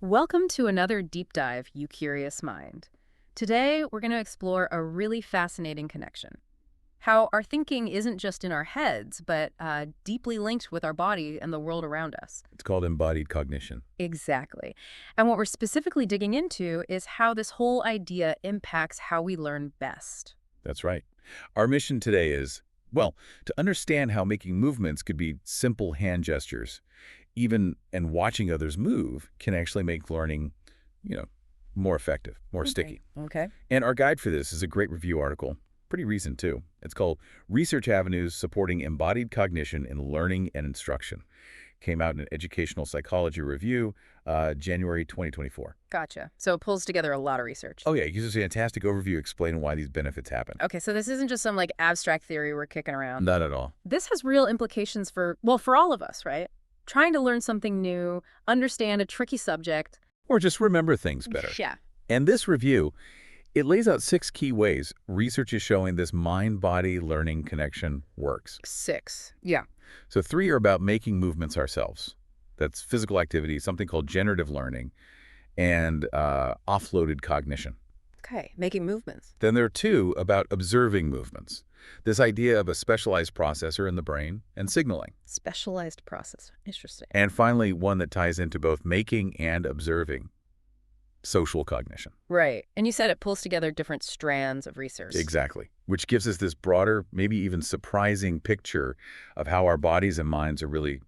Welcome to another deep dive, you curious mind. Today, we're going to explore a really fascinating connection. How our thinking isn't just in our heads, but deeply linked with our body and the world around us. It's called embodied cognition. Exactly. And what we're specifically digging into is how this whole idea impacts how we learn best. That's right. Our mission today is, well, to understand how making movements could be simple hand gestures, even and watching others move can actually make learning, you know, more effective, more sticky. Okay. And our guide for this is a great review article, pretty recent too. It's called Research Avenues Supporting Embodied Cognition in Learning and Instruction. Came out in an Educational Psychology Review, January 2024. Gotcha. So it pulls together a lot of research. Oh yeah, it gives us a fantastic overview explaining why these benefits happen. Okay, so this isn't just some like abstract theory we're kicking around. Not at all. This has real implications for, well, for all of us, right? Trying to learn something new, understand a tricky subject. Or just remember things better. Yeah. And this review, it lays out 6 key ways research is showing this mind-body learning connection works. 6. Yeah. So 3 are about making movements ourselves. That's physical activity, something called generative learning, and offloaded cognition. Okay, making movements. Then there are 2 about observing movements. This idea of a specialized processor in the brain and signaling. Specialized process. Interesting. And finally, one that ties into both making and observing, social cognition. Right. And you said it pulls together different strands of research. Exactly. Which gives us this broader, maybe even surprising picture of how our bodies and minds are really,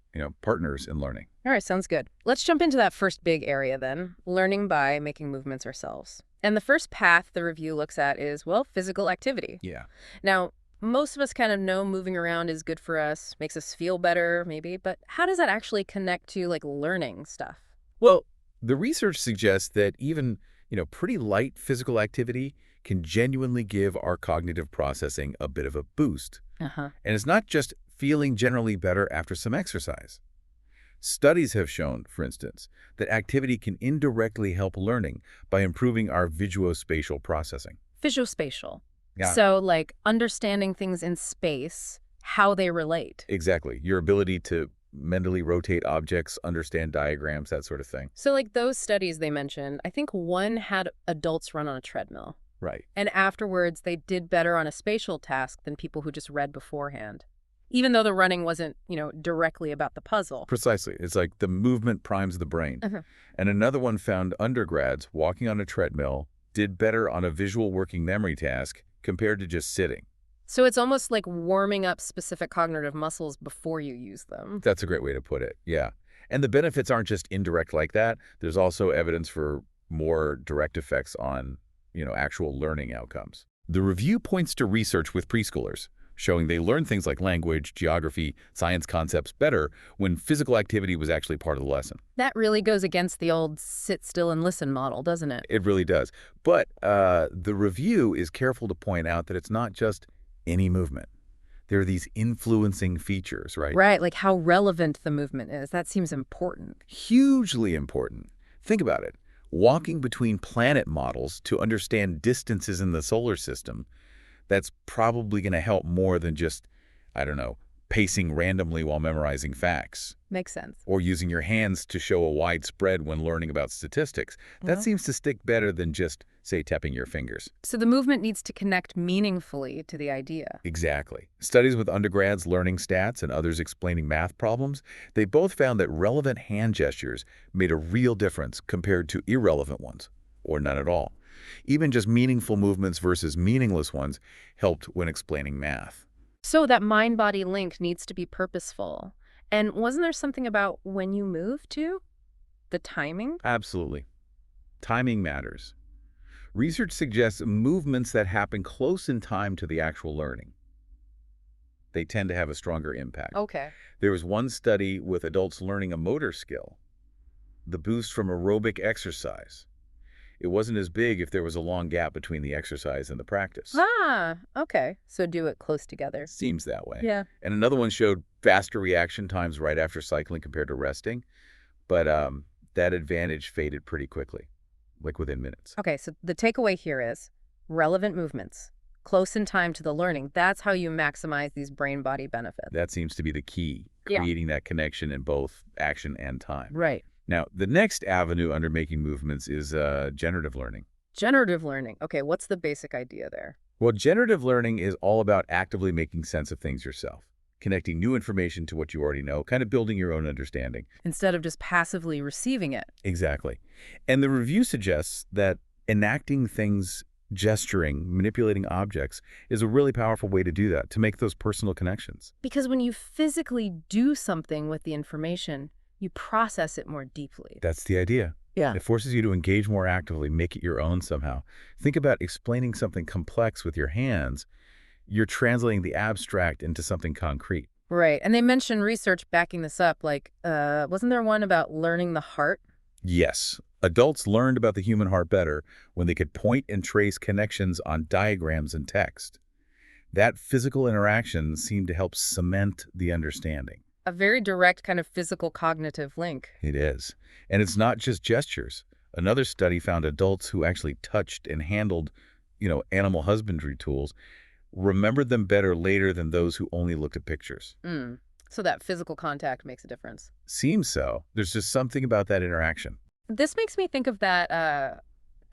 partners in learning. All right, sounds good. Let's jump into that first big area then, learning by making movements ourselves. And the first path the review looks at is, well, physical activity. Yeah. Now, most of us kind of know moving around is good for us, makes us feel better, maybe, but how does that actually connect to, like, learning stuff? Well, the research suggests that even, pretty light physical activity can genuinely give our cognitive processing a bit of a boost. Uh-huh. And it's not just feeling generally better after some exercise. Studies have shown, for instance, that activity can indirectly help learning by improving our visuospatial processing. Visuospatial. Yeah. So, like, understanding things in space, how they relate. Exactly. Your ability to mentally rotate objects, understand diagrams, that sort of thing. So, like, those studies they mentioned, I think one had adults run on a treadmill. Right. And afterwards, they did better on a spatial task than people who just read beforehand. Even though the running wasn't, directly about the puzzle. Precisely. It's like the movement primes the brain. Uh-huh. And another one found undergrads walking on a treadmill did better on a visual working memory task compared to just sitting. So it's almost like warming up specific cognitive muscles before you use them. That's a great way to put it, yeah. And the benefits aren't just indirect like that. There's also evidence for more direct effects on, actual learning outcomes. The review points to research with preschoolers, showing they learn things like language, geography, science concepts better when physical activity was actually part of the lesson. That really goes against the old sit still and listen model, doesn't it? It really does. But the review is careful to point out that it's not just any movement. There are these influencing features, right? Right, like how relevant the movement is. That seems important. Hugely important. Think about it. Walking between planet models to understand distances in the solar system, that's probably going to help more than just, pacing randomly while memorizing facts. Makes sense. Or using your hands to show a wide spread when learning about statistics. That seems to stick better than just, say, tapping your fingers. So the movement needs to connect meaningfully to the idea. Exactly. Studies with undergrads learning stats and others explaining math problems, they both found that relevant hand gestures made a real difference compared to irrelevant ones, or none at all. Even just meaningful movements versus meaningless ones helped when explaining math. So that mind-body link needs to be purposeful. And wasn't there something about when you move, too? The timing? Absolutely. Timing matters. Research suggests movements that happen close in time to the actual learning. They tend to have a stronger impact. Okay. There was one study with adults learning a motor skill, the boost from aerobic exercise. It wasn't as big if there was a long gap between the exercise and the practice. Ah, okay. So do it close together. Seems that way. Yeah. And another one showed faster reaction times right after cycling compared to resting, but that advantage faded pretty quickly, like within minutes. Okay, so the takeaway here is relevant movements, close in time to the learning. That's how you maximize these brain-body benefits. That seems to be the key, Yeah. creating that connection in both action and time. Right. Now, the next avenue under making movements is generative learning. Generative learning. Okay, what's the basic idea there? Well, generative learning is all about actively making sense of things yourself, connecting new information to what you already know, kind of building your own understanding. Instead of just passively receiving it. Exactly. And the review suggests that enacting things, gesturing, manipulating objects is a really powerful way to do that, to make those personal connections. Because when you physically do something with the information, you process it more deeply. That's the idea. Yeah. It forces you to engage more actively, make it your own somehow. Think about explaining something complex with your hands. You're translating the abstract into something concrete. Right. And they mention research backing this up. Like, wasn't there one about learning the heart? Yes, adults learned about the human heart better when they could point and trace connections on diagrams and text. That physical interaction seemed to help cement the understanding. A very direct kind of physical cognitive link. It is. And it's not just gestures. Another study found adults who actually touched and handled, animal husbandry tools remembered them better later than those who only looked at pictures. So that physical contact makes a difference. Seems so. There's just something about that interaction. This makes me think of that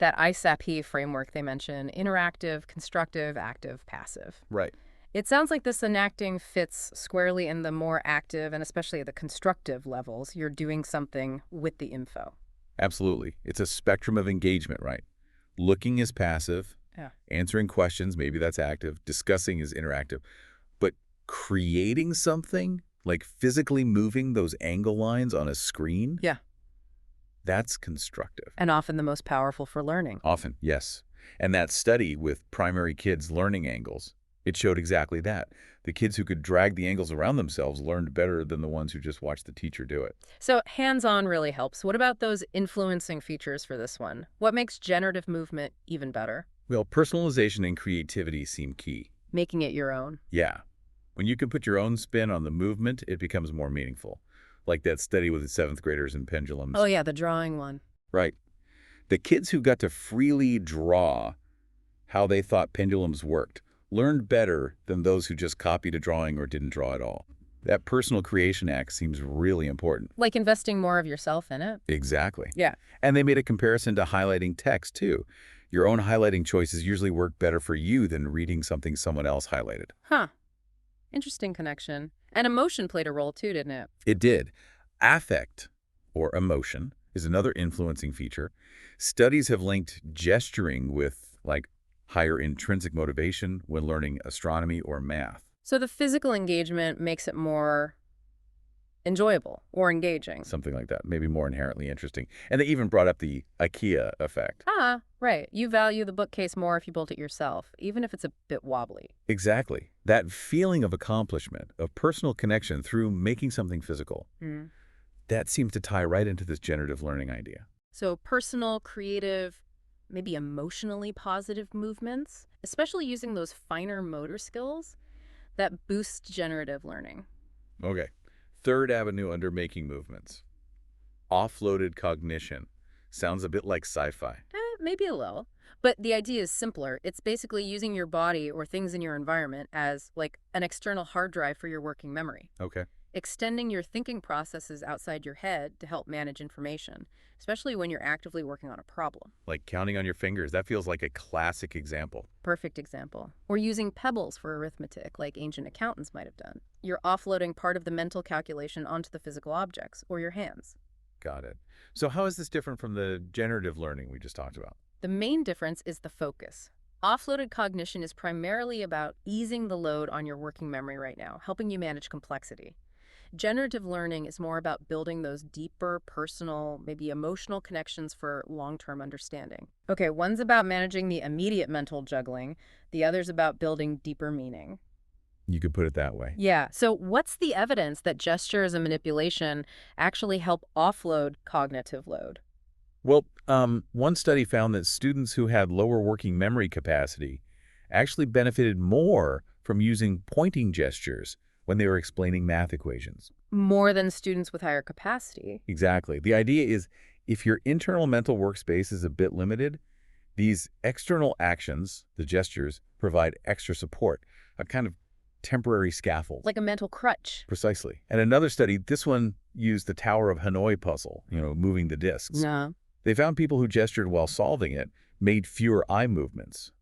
ISAP framework they mention: interactive, constructive, active, passive. Right. It sounds like this enacting fits squarely in the more active and especially the constructive levels. You're doing something with the info. Absolutely. It's a spectrum of engagement, right? Looking is passive. Yeah. Answering questions, maybe that's active. Discussing is interactive. But creating something, like physically moving those angle lines on a screen, Yeah. that's constructive. And often the most powerful for learning. Often, yes. And that study with primary kids learning angles, it showed exactly that. The kids who could drag the angles around themselves learned better than the ones who just watched the teacher do it. So hands-on really helps. What about those influencing features for this one? What makes generative movement even better? Well, personalization and creativity seem key. Making it your own. Yeah. When you can put your own spin on the movement, it becomes more meaningful. Like that study with the 7th graders and pendulums. Oh, yeah, the drawing one. Right. The kids who got to freely draw how they thought pendulums worked learned better than those who just copied a drawing or didn't draw at all. That personal creation act seems really important. Like investing more of yourself in it. Exactly. Yeah. And they made a comparison to highlighting text, too. Your own highlighting choices usually work better for you than reading something someone else highlighted. Huh. Interesting connection. And emotion played a role too, didn't it? It did. Affect, or emotion, is another influencing feature. Studies have linked gesturing with, higher intrinsic motivation when learning astronomy or math. So the physical engagement makes it more enjoyable or engaging. Something like that. Maybe more inherently interesting. And they even brought up the IKEA effect. Ah, right. You value the bookcase more if you built it yourself, even if it's a bit wobbly. Exactly. That feeling of accomplishment, of personal connection through making something physical, that seems to tie right into this generative learning idea. So personal, creative, maybe emotionally positive movements, especially using those finer motor skills that boost generative learning. Okay. Third avenue under making movements. Offloaded cognition. Sounds a bit like sci-fi. Maybe a little. But the idea is simpler. It's basically using your body or things in your environment as like an external hard drive for your working memory. Okay. Extending your thinking processes outside your head to help manage information, especially when you're actively working on a problem. Like counting on your fingers. That feels like a classic example. Perfect example. Or using pebbles for arithmetic, like ancient accountants might have done. You're offloading part of the mental calculation onto the physical objects, or your hands. Got it. So how is this different from the generative learning we just talked about? The main difference is the focus. Offloaded cognition is primarily about easing the load on your working memory right now, helping you manage complexity. Generative learning is more about building those deeper, personal, maybe emotional connections for long-term understanding. Okay, one's about managing the immediate mental juggling. The other's about building deeper meaning. You could put it that way. Yeah, so what's the evidence that gestures and manipulation actually help offload cognitive load? Well, one study found that students who had lower working memory capacity actually benefited more from using pointing gestures when they were explaining math equations. More than students with higher capacity. Exactly. The idea is if your internal mental workspace is a bit limited, these external actions, the gestures, provide extra support, a kind of temporary scaffold. Like a mental crutch. Precisely. And another study, this one used the Tower of Hanoi puzzle, moving the discs. No. They found people who gestured while solving it made fewer eye movements,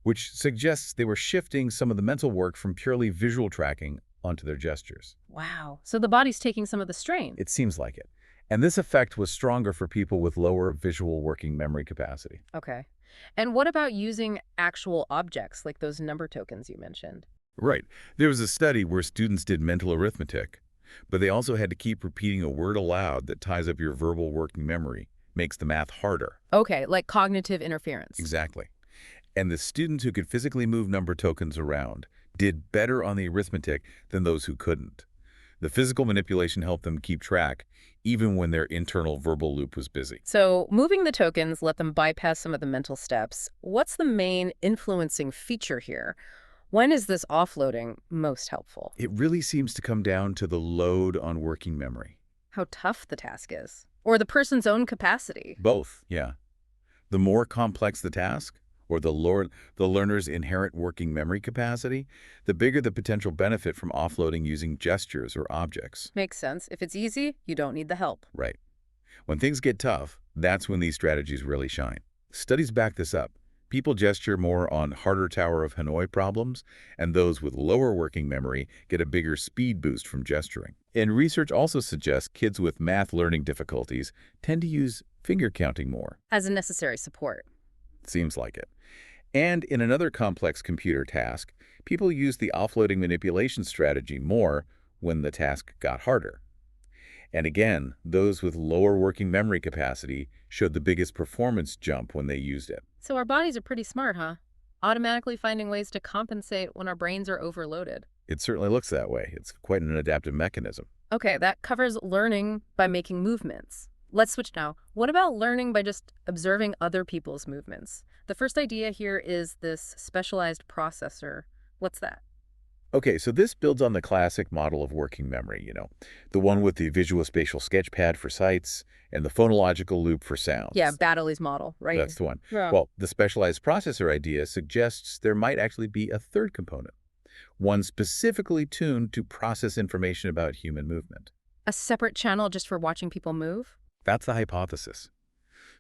which suggests they were shifting some of the mental work from purely visual tracking onto their gestures. Wow. So the body's taking some of the strain. It seems like it. And this effect was stronger for people with lower visual working memory capacity. Okay. And what about using actual objects like those number tokens you mentioned? Right. There was a study where students did mental arithmetic, but they also had to keep repeating a word aloud that ties up your verbal working memory, makes the math harder. Okay, like cognitive interference. Exactly. And the students who could physically move number tokens around did better on the arithmetic than those who couldn't. The physical manipulation helped them keep track, even when their internal verbal loop was busy. So moving the tokens let them bypass some of the mental steps. What's the main influencing feature here? When is this offloading most helpful? It really seems to come down to the load on working memory. How tough the task is, or the person's own capacity. Both, yeah. The more complex the task, or the lower the learner's inherent working memory capacity, the bigger the potential benefit from offloading using gestures or objects. Makes sense. If it's easy, you don't need the help. Right. When things get tough, that's when these strategies really shine. Studies back this up. People gesture more on harder Tower of Hanoi problems, and those with lower working memory get a bigger speed boost from gesturing. And research also suggests kids with math learning difficulties tend to use finger counting more. As a necessary support. Seems like it. And in another complex computer task, people use the offloading manipulation strategy more when the task got harder. And again, those with lower working memory capacity showed the biggest performance jump when they used it. So our bodies are pretty smart, huh? Automatically finding ways to compensate when our brains are overloaded. It certainly looks that way. It's quite an adaptive mechanism. Okay, that covers learning by making movements. Let's switch now. What about learning by just observing other people's movements? The first idea here is this specialized processor. What's that? Okay, so this builds on the classic model of working memory, the one with the visual-spatial sketchpad for sights and the phonological loop for sounds. Yeah, Baddeley's model, right? That's the one. Yeah. Well, the specialized processor idea suggests there might actually be a third component, one specifically tuned to process information about human movement. A separate channel just for watching people move? That's the hypothesis.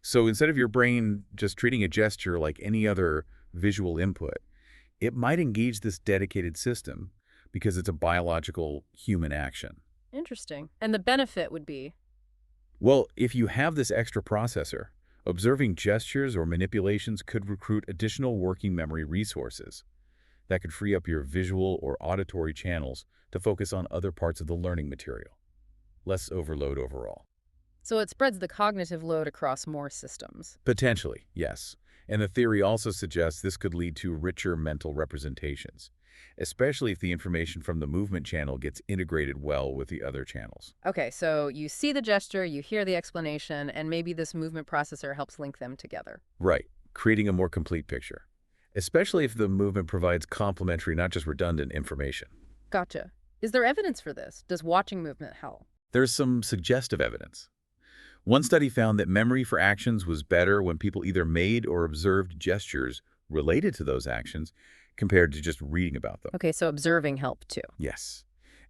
So instead of your brain just treating a gesture like any other visual input, it might engage this dedicated system because it's a biological human action. Interesting. And the benefit would be? Well, if you have this extra processor, observing gestures or manipulations could recruit additional working memory resources that could free up your visual or auditory channels to focus on other parts of the learning material. Less overload overall. So it spreads the cognitive load across more systems. Potentially, yes. And the theory also suggests this could lead to richer mental representations, especially if the information from the movement channel gets integrated well with the other channels. Okay, so you see the gesture, you hear the explanation, and maybe this movement processor helps link them together. Right, creating a more complete picture, especially if the movement provides complementary, not just redundant information. Gotcha. Is there evidence for this? Does watching movement help? There's some suggestive evidence. One study found that memory for actions was better when people either made or observed gestures related to those actions compared to just reading about them. Okay, so observing helped too. Yes.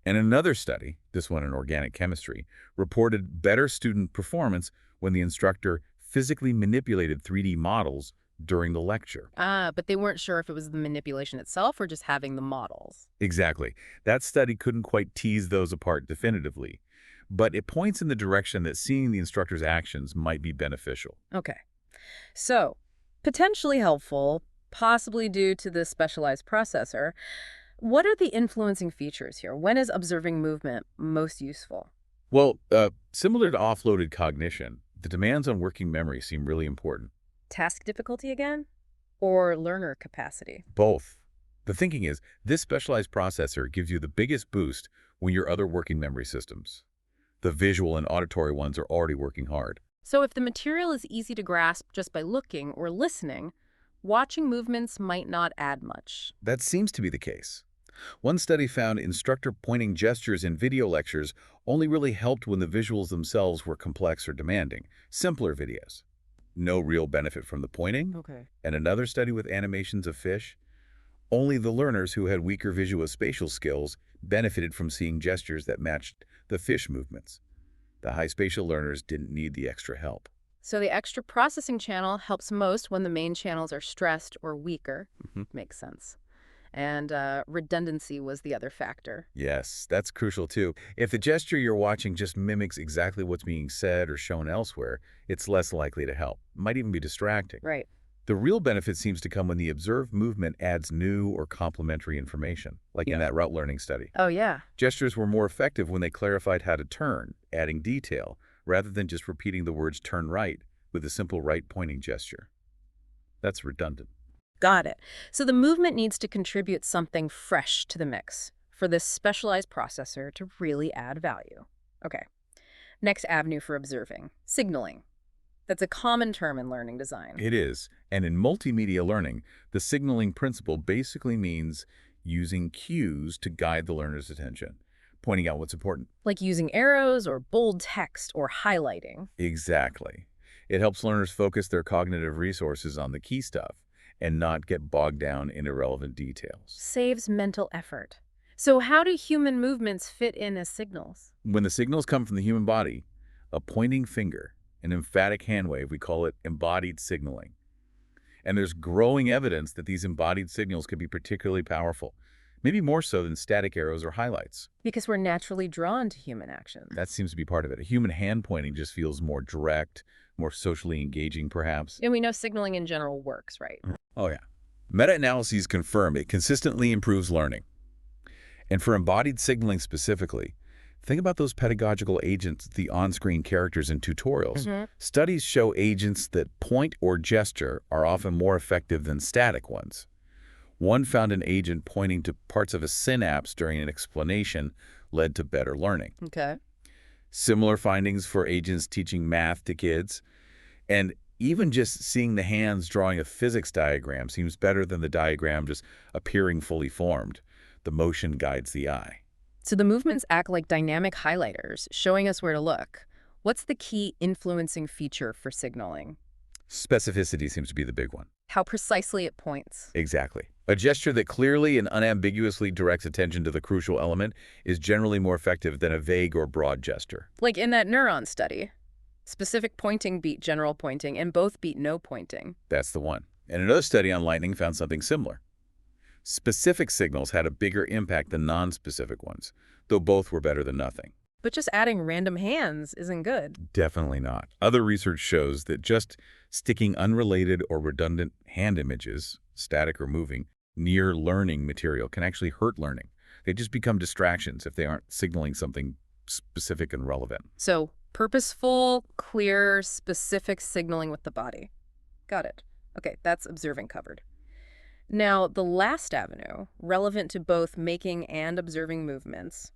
And another study, this one in organic chemistry, reported better student performance when the instructor physically manipulated 3D models during the lecture. But they weren't sure if it was the manipulation itself or just having the models. Exactly. That study couldn't quite tease those apart definitively, but it points in the direction that seeing the instructor's actions might be beneficial. Okay. So, potentially helpful, possibly due to the specialized processor. What are the influencing features here? When is observing movement most useful? Well, similar to offloaded cognition, the demands on working memory seem really important. Task difficulty again? Or learner capacity? Both. The thinking is, this specialized processor gives you the biggest boost when your other working memory systems, the visual and auditory ones, are already working hard. So if the material is easy to grasp just by looking or listening, watching movements might not add much. That seems to be the case. One study found instructor pointing gestures in video lectures only really helped when the visuals themselves were complex or demanding, simpler videos. No real benefit from the pointing. Okay. And another study with animations of fish Only the learners who had weaker visuospatial skills benefited from seeing gestures that matched the fish movements. The high spatial learners didn't need the extra help. So the extra processing channel helps most when the main channels are stressed or weaker. Mhm. Makes sense. And redundancy was the other factor. Yes, that's crucial too. If the gesture you're watching just mimics exactly what's being said or shown elsewhere, it's less likely to help. Might even be distracting. Right. The real benefit seems to come when the observed movement adds new or complementary information, like in Yeah. that route learning study. Oh, yeah. Gestures were more effective when they clarified how to turn, adding detail, rather than just repeating the words turn right with a simple right pointing gesture. That's redundant. Got it. So the movement needs to contribute something fresh to the mix for this specialized processor to really add value. Okay. Next avenue for observing, signaling. That's a common term in learning design. It is, and in multimedia learning, the signaling principle basically means using cues to guide the learner's attention, pointing out what's important. Like using arrows or bold text or highlighting. Exactly. It helps learners focus their cognitive resources on the key stuff and not get bogged down in irrelevant details. Saves mental effort. So how do human movements fit in as signals? When the signals come from the human body, a pointing finger, an emphatic hand wave, we call it embodied signaling. And there's growing evidence that these embodied signals can be particularly powerful, maybe more so than static arrows or highlights. Because we're naturally drawn to human action. That seems to be part of it. A human hand pointing just feels more direct, more socially engaging, perhaps. And we know signaling in general works, right? Oh, yeah. Meta-analyses confirm it consistently improves learning. And for embodied signaling specifically, think about those pedagogical agents, the on-screen characters in tutorials. Studies show agents that point or gesture are often more effective than static ones. One found an agent pointing to parts of a synapse during an explanation led to better learning. Okay. Similar findings for agents teaching math to kids. And even just seeing the hands drawing a physics diagram seems better than the diagram just appearing fully formed. The motion guides the eye. So the movements act like dynamic highlighters, showing us where to look. What's the key influencing feature for signaling? Specificity seems to be the big one. How precisely it points. Exactly. A gesture that clearly and unambiguously directs attention to the crucial element is generally more effective than a vague or broad gesture. Like in that neuron study. Specific pointing beat general pointing, and both beat no pointing. That's the one. And another study on lightning found something similar. Specific signals had a bigger impact than non-specific ones, though both were better than nothing. But just adding random hands isn't good. Definitely not. Other research shows that just sticking unrelated or redundant hand images, static or moving, near learning material can actually hurt learning. They just become distractions if they aren't signaling something specific and relevant. So purposeful, clear, specific signaling with the body. Got it. Okay, that's observing covered. Now, the last avenue, relevant to both making and observing movements,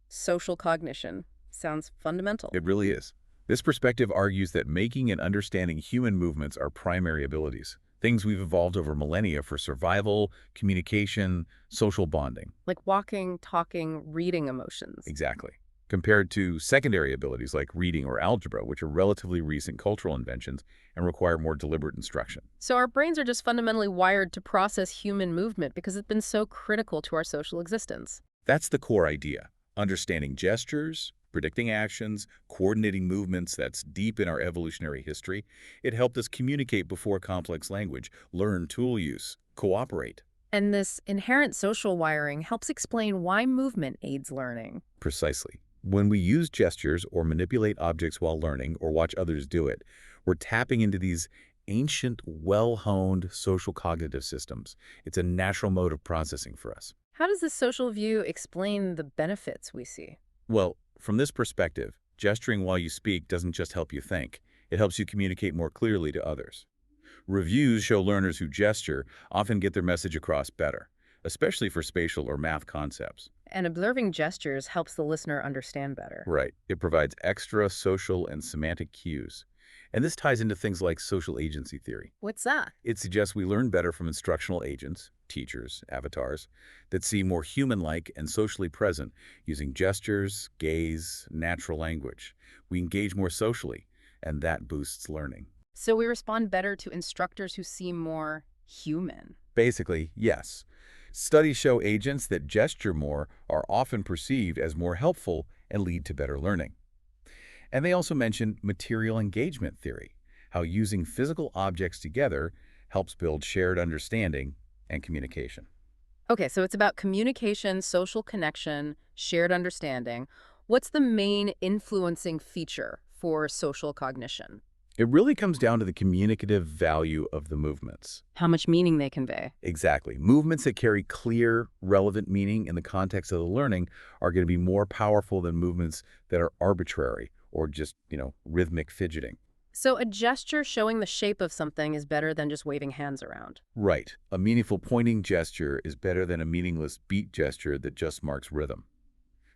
social cognition, sounds fundamental. It really is. This perspective argues that making and understanding human movements are primary abilities, things we've evolved over millennia for survival, communication, social bonding. Like walking, talking, reading emotions. Exactly. Compared to secondary abilities like reading or algebra, which are relatively recent cultural inventions and require more deliberate instruction. So our brains are just fundamentally wired to process human movement because it's been so critical to our social existence. That's the core idea. Understanding gestures, predicting actions, coordinating movements that's deep in our evolutionary history. It helped us communicate before complex language, learn tool use, cooperate. And this inherent social wiring helps explain why movement aids learning. Precisely. When we use gestures or manipulate objects while learning or watch others do it, we're tapping into these ancient, well-honed social cognitive systems. It's a natural mode of processing for us. How does this social view explain the benefits we see? Well, from this perspective, gesturing while you speak doesn't just help you think. It helps you communicate more clearly to others. Reviews show learners who gesture often get their message across better, especially for spatial or math concepts. And observing gestures helps the listener understand better. Right. It provides extra social and semantic cues. And this ties into things like social agency theory. What's that? It suggests we learn better from instructional agents, teachers, avatars, that seem more human-like and socially present using gestures, gaze, natural language. We engage more socially, and that boosts learning. So we respond better to instructors who seem more human. Basically, yes. Studies show agents that gesture more are often perceived as more helpful and lead to better learning. And they also mention material engagement theory, how using physical objects together helps build shared understanding and communication. Okay, so it's about communication, social connection, shared understanding. What's the main influencing feature for social cognition? It really comes down to the communicative value of the movements. How much meaning they convey. Exactly. Movements that carry clear, relevant meaning in the context of the learning are going to be more powerful than movements that are arbitrary or just, rhythmic fidgeting. So a gesture showing the shape of something is better than just waving hands around. Right. A meaningful pointing gesture is better than a meaningless beat gesture that just marks rhythm.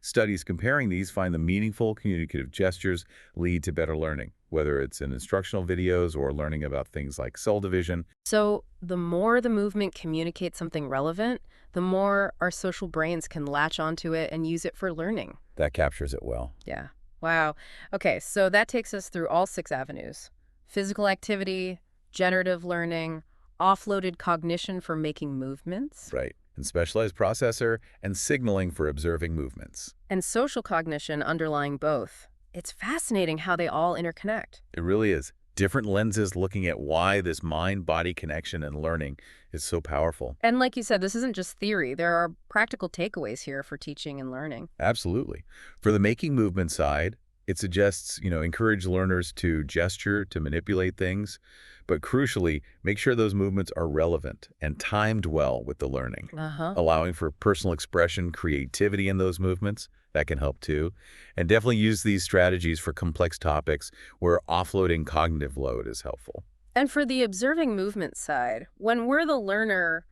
Studies comparing these find the meaningful communicative gestures lead to better learning, whether it's in instructional videos or learning about things like cell division. So the more the movement communicates something relevant, the more our social brains can latch onto it and use it for learning. That captures it well. Yeah. Wow. Okay, so that takes us through all 6 avenues. Physical activity, generative learning, offloaded cognition for making movements, Right. And specialized processor and signaling for observing movements. and social cognition underlying both. It's fascinating how they all interconnect. It really is. Different lenses looking at why this mind-body connection and learning is so powerful. And like you said, this isn't just theory. There are practical takeaways here for teaching and learning. Absolutely. For the making movement side, it suggests, encourage learners to gesture, to manipulate things, but crucially, make sure those movements are relevant and timed well with the learning. Uh-huh. Allowing for personal expression, creativity in those movements, that can help too. And definitely use these strategies for complex topics where offloading cognitive load is helpful. And for the observing movement side, when we're the learner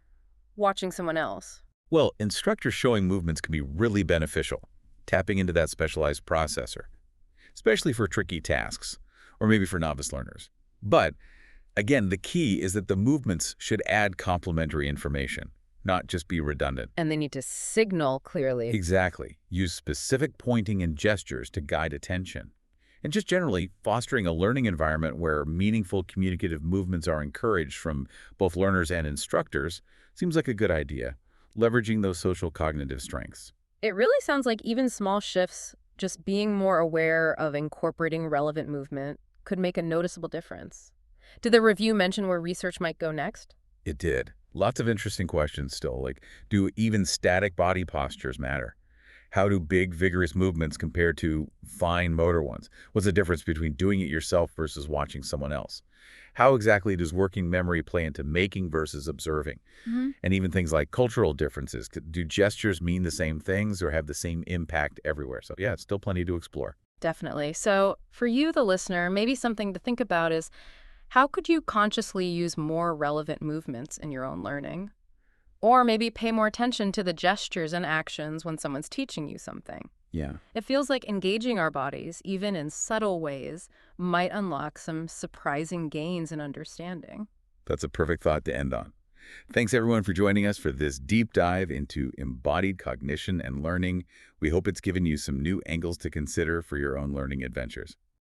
watching someone else. Well, instructors showing movements can be really beneficial, tapping into that specialized processor, especially for tricky tasks, or maybe for novice learners. But again, the key is that the movements should add complementary information, not just be redundant. And they need to signal clearly. Exactly. Use specific pointing and gestures to guide attention. And just generally, fostering a learning environment where meaningful communicative movements are encouraged from both learners and instructors seems like a good idea, leveraging those social cognitive strengths. It really sounds like even small shifts, just being more aware of incorporating relevant movement, could make a noticeable difference. Did the review mention where research might go next? It did. Lots of interesting questions still, like do even static body postures matter? How do big, vigorous movements compare to fine motor ones? What's the difference between doing it yourself versus watching someone else? How exactly does working memory play into making versus observing? Hmm. And even things like cultural differences. Do gestures mean the same things or have the same impact everywhere? So yeah, it's still plenty to explore. Definitely. So for you, the listener, maybe something to think about is how could you consciously use more relevant movements in your own learning? Or maybe pay more attention to the gestures and actions when someone's teaching you something. Yeah. It feels like engaging our bodies, even in subtle ways, might unlock some surprising gains in understanding. That's a perfect thought to end on. Thanks everyone for joining us for this deep dive into embodied cognition and learning. We hope it's given you some new angles to consider for your own learning adventures.